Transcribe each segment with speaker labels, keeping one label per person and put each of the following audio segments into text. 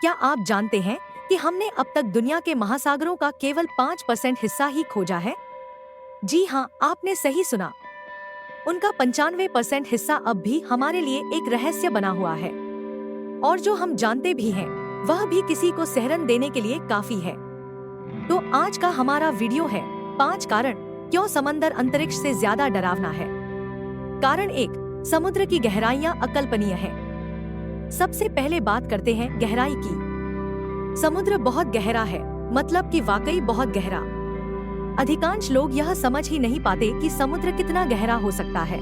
Speaker 1: क्या आप जानते हैं कि हमने अब तक दुनिया के महासागरों का केवल 5% हिस्सा ही खोजा है? जी हाँ, आपने सही सुना। उनका 95% हिस्सा अब भी हमारे लिए एक रहस्य बना हुआ है। और जो हम जानते भी हैं, वह भी किसी को सहरन देने के लिए काफी है। तो आज का हमारा वीडियो है 5 कारण क्यों समंदर अंतरिक्ष से ज्यादा डरावना है। कारण 1, समुद्र की गहराइयां अकल्पनीय है। सबसे पहले बात करते हैं गहराई की। समुद्र बहुत गहरा है, मतलब कि वाकई बहुत गहरा। अधिकांश लोग यह समझ ही नहीं पाते कि समुद्र कितना गहरा हो सकता है।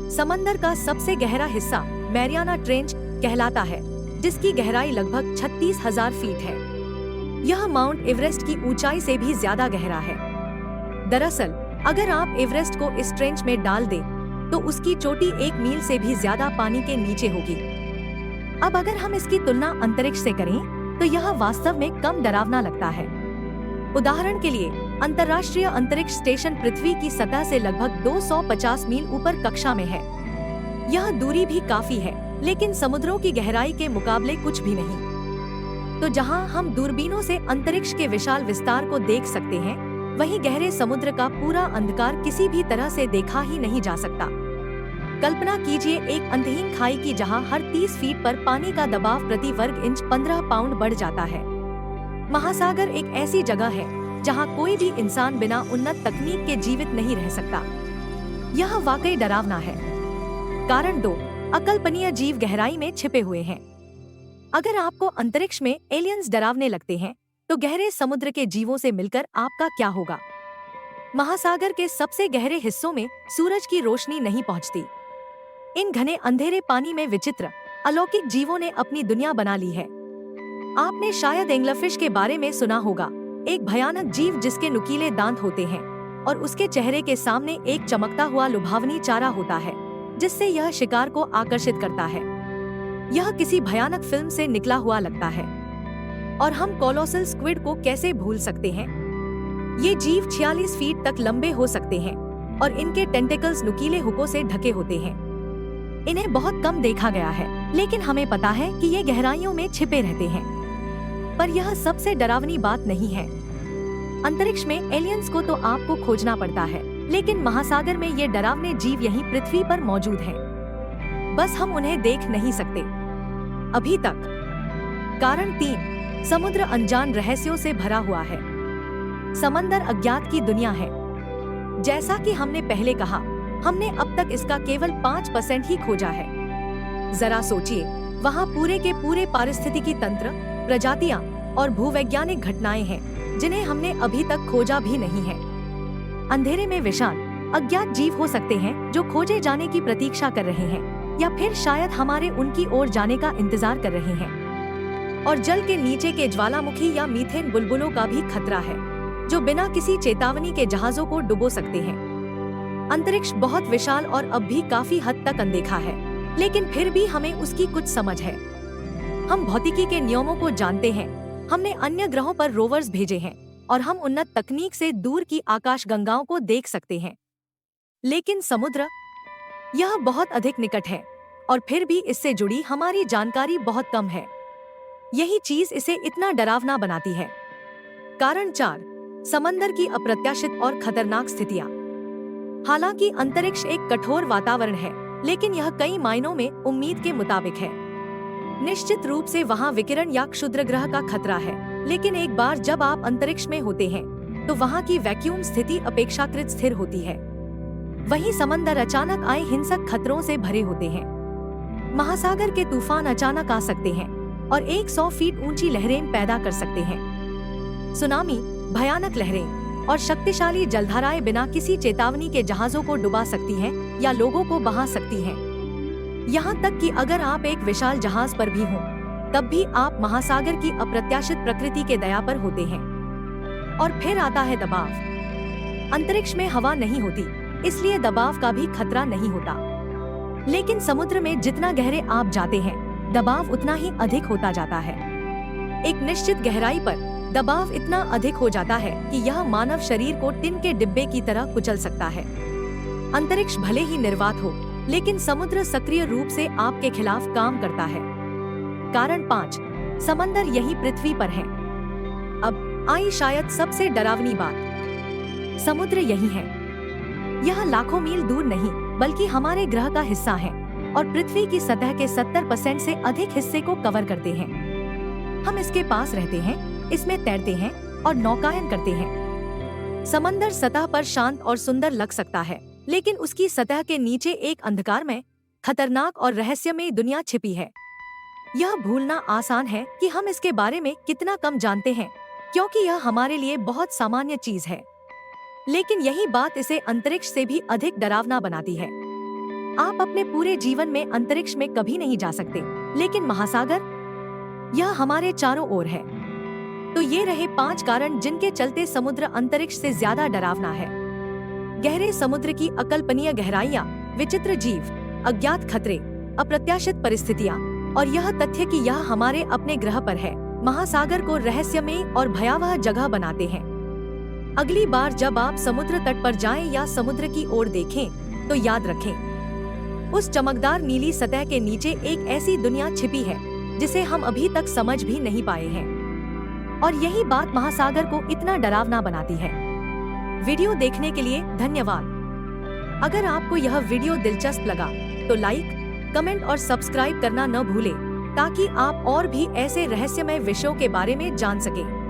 Speaker 1: समंदर का सबसे गहरा हिस्सा मैरियाना ट्रेंच कहलाता है, जिसकी गहराई लगभग 36,000 फीट है। यह माउंट एवरेस्ट की ऊंचाई से भी ज्यादा गहरा है। दरअसल, अगर आप एवरेस्ट को इस ट्रेंच में डाल दें, तो उसकी चोटी 1 मील से भी ज्यादा पानी के नीचे होगी। अब अगर हम इसकी तुलना अंतरिक्ष से करें, तो यह वास्तव में कम डरावना लगता है। उदाहरण के लिए, अंतर्राष्ट्रीय अंतरिक्ष स्टेशन पृथ्वी की सतह से लगभग 250 मील ऊपर कक्षा में है। यह दूरी भी काफी है, लेकिन समुद्रों की गहराई के मुकाबले कुछ भी नहीं। तो जहां हम दूरबीनों से अंतरिक्ष के विशाल विस्तार को देख सकते हैं, वहीं गहरे समुद्र का पूरा अंधकार किसी भी तरह से देखा ही नहीं जा सकता। कल्पना कीजिए एक अंतहीन खाई की, जहां हर 30 फीट पर पानी का दबाव प्रति वर्ग इंच 15 पाउंड बढ़ जाता है। महासागर एक ऐसी जगह है जहां कोई भी इंसान बिना उन्नत तकनीक के जीवित नहीं रह सकता। यह वाकई डरावना है। कारण 2, अकल्पनीय जीव गहराई में छिपे हुए हैं। अगर आपको अंतरिक्ष में एलियंस डरावने लगते हैं, तो गहरे समुद्र के जीवों से मिलकर आपका क्या होगा? महासागर के सबसे गहरे हिस्सों में सूरज की रोशनी नहीं पहुंचती। इन घने अंधेरे पानी में विचित्र, अलौकिक जीवों ने अपनी दुनिया बना ली है। आपने शायद एंग्लरफिश के बारे में सुना होगा, एक भयानक जीव जिसके नुकीले दांत होते हैं और उसके चेहरे के सामने एक चमकता हुआ लुभावनी चारा होता है, जिससे यह शिकार को आकर्षित करता है। यह किसी भयानक फिल्म से निकला हुआ लगता है। और हम कोलोसल स्क्विड को कैसे भूल सकते हैं? ये जीव 46 फीट तक लंबे हो सकते हैं और इनके टेंटिकल्स नुकीले हुकों से ढके होते हैं। इन्हें बहुत कम देखा गया है, लेकिन हमें पता है कि ये गहराइयों में छिपे रहते हैं। पर यह सबसे डरावनी बात नहीं है। अंतरिक्ष में एलियंस को तो आपको खोजना पड़ता है, लेकिन महासागर में ये डरावने जीव यहीं पृथ्वी पर मौजूद हैं। बस हम उन्हें देख नहीं सकते अभी तक। कारण 3, समुद्र अनजान रहस्यों से भरा हुआ है। समंदर अज्ञात की दुनिया है। जैसा कि हमने पहले कहा, हमने अब तक इसका केवल 5% ही खोजा है। जरा सोचिए, वहाँ पूरे के पूरे पारिस्थितिकी तंत्र, प्रजातियां और भूवैज्ञानिक घटनाएं हैं जिन्हें हमने अभी तक खोजा भी नहीं है। अंधेरे में विशाल अज्ञात जीव हो सकते हैं जो खोजे जाने की प्रतीक्षा कर रहे हैं, या फिर शायद हमारे उनकी ओर जाने का इंतजार कर रहे हैं। और जल के नीचे के ज्वालामुखी या मीथेन बुलबुलों का भी खतरा है, जो बिना किसी चेतावनी के जहाजों को डुबो सकते हैं। अंतरिक्ष बहुत विशाल और अब भी काफी हद तक अनदेखा है, लेकिन फिर भी हमें उसकी कुछ समझ है। हम भौतिकी के नियमों को जानते हैं, हमने अन्य ग्रहों पर रोवर्स भेजे हैं और हम उन्नत तकनीक से दूर की आकाशगंगाओं को देख सकते हैं। लेकिन समुद्र, यह बहुत अधिक निकट है और फिर भी इससे जुड़ी हमारी जानकारी बहुत कम है। यही चीज इसे इतना डरावना बनाती है। कारण 4, समंदर की अप्रत्याशित और खतरनाक स्थितियां। हालांकि अंतरिक्ष एक कठोर वातावरण है, लेकिन यह कई मायनों में उम्मीद के मुताबिक है। निश्चित रूप से वहाँ विकिरण या क्षुद्रग्रह का खतरा है, लेकिन एक बार जब आप अंतरिक्ष में होते हैं, तो वहाँ की वैक्यूम स्थिति अपेक्षाकृत स्थिर होती है। वहीं समंदर अचानक आए हिंसक खतरों से भरे होते हैं। महासागर के तूफान अचानक आ सकते हैं और 100 फीट ऊंची लहरें पैदा कर सकते हैं। सुनामी, भयानक लहरें और शक्तिशाली जलधाराएं बिना किसी चेतावनी के जहाजों को डुबा सकती हैं या लोगों को बहा सकती हैं। यहाँ तक कि अगर आप एक विशाल जहाज पर भी हों, तब भी आप महासागर की अप्रत्याशित प्रकृति के दया पर होते हैं। और फिर आता है दबाव। अंतरिक्ष में हवा नहीं होती, इसलिए दबाव का भी खतरा नहीं होता। लेकिन समुद्र में जितना गहरे आप जाते हैं, दबाव उतना ही अधिक होता जाता है। एक निश्चित गहराई पर दबाव इतना अधिक हो जाता है कि यह मानव शरीर को टिन के डिब्बे की तरह कुचल सकता है। अंतरिक्ष भले ही निर्वात हो, लेकिन समुद्र सक्रिय रूप से आपके खिलाफ काम करता है। कारण 5, समंदर यही पृथ्वी पर है। अब आई शायद सबसे डरावनी बात, समुद्र यही है। यह लाखों मील दूर नहीं बल्कि हमारे ग्रह का हिस्सा है और पृथ्वी की सतह के 70% से अधिक हिस्से को कवर करते हैं। हम इसके पास रहते हैं, इसमें तैरते हैं और नौकायन करते हैं। समंदर सतह पर शांत और सुंदर लग सकता है, लेकिन उसकी सतह के नीचे एक अंधकारमय, खतरनाक और रहस्यमय दुनिया छिपी है। यह भूलना आसान है कि हम इसके बारे में कितना कम जानते हैं, क्योंकि यह हमारे लिए बहुत सामान्य चीज है। लेकिन यही बात इसे अंतरिक्ष से भी अधिक डरावना बनाती है। आप अपने पूरे जीवन में अंतरिक्ष में कभी नहीं जा सकते, लेकिन महासागर, यह हमारे चारों ओर है। तो ये रहे 5 कारण जिनके चलते समुद्र अंतरिक्ष से ज्यादा डरावना है। गहरे समुद्र की अकल्पनीय गहराइयाँ, विचित्र जीव, अज्ञात खतरे, अप्रत्याशित परिस्थितियाँ और यह तथ्य कि यह हमारे अपने ग्रह पर है, महासागर को रहस्यमय और भयावह जगह बनाते हैं। अगली बार जब आप समुद्र तट पर जाएं या समुद्र की ओर देखें, तो याद रखें, उस चमकदार नीली सतह के नीचे एक ऐसी दुनिया छिपी है जिसे हम अभी तक समझ भी नहीं पाए हैं। और यही बात महासागर को इतना डरावना बनाती है। वीडियो देखने के लिए धन्यवाद। अगर आपको यह वीडियो दिलचस्प लगा तो लाइक, कमेंट और सब्सक्राइब करना न भूलें, ताकि आप और भी ऐसे रहस्यमय विषयों के बारे में जान सकें।